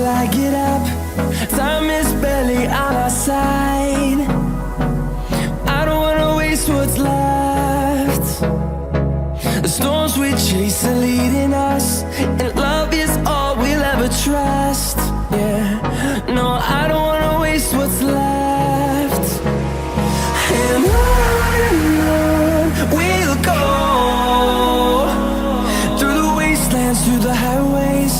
till I get up. Time is barely on our side. I don't wanna waste what's left. The storms we chase are leading us, and love is all we'll ever trust. Yeah, no, I don't wanna waste what's left. And on we'll go, through the wastelands, through the highways,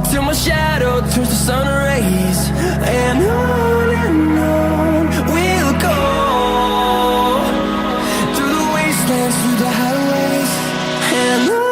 till my shadow turns to sun rays. And on we'll go, through the wastelands, through the highways, and on.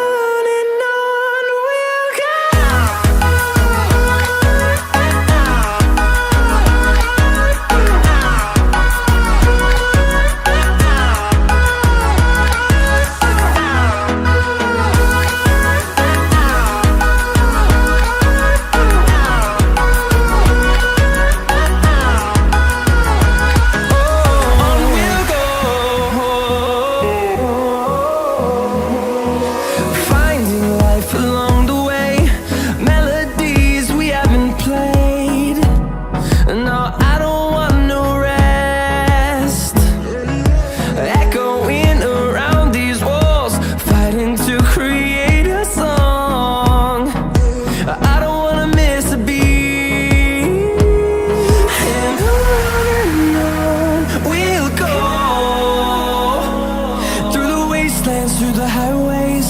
Through the highways,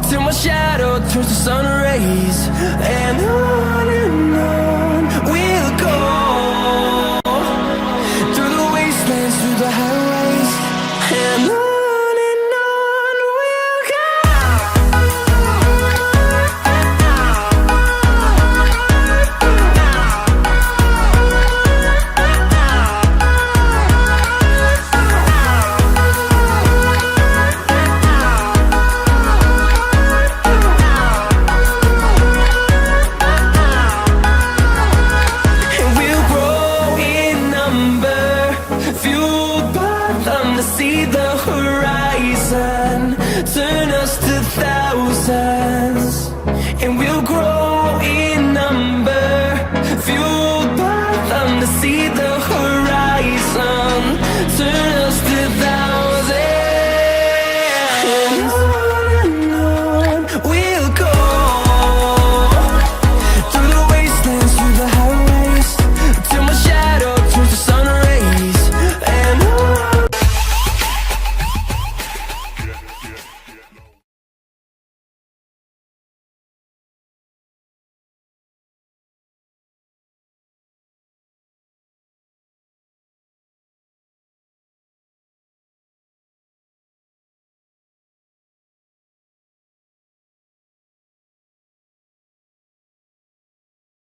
till my shadow turns to sun rays. And on we'll go, through the wastelands, through the highways, and on we'll go. See the horizon turn us to thousands, and we'll grow in number, fueled by them to see the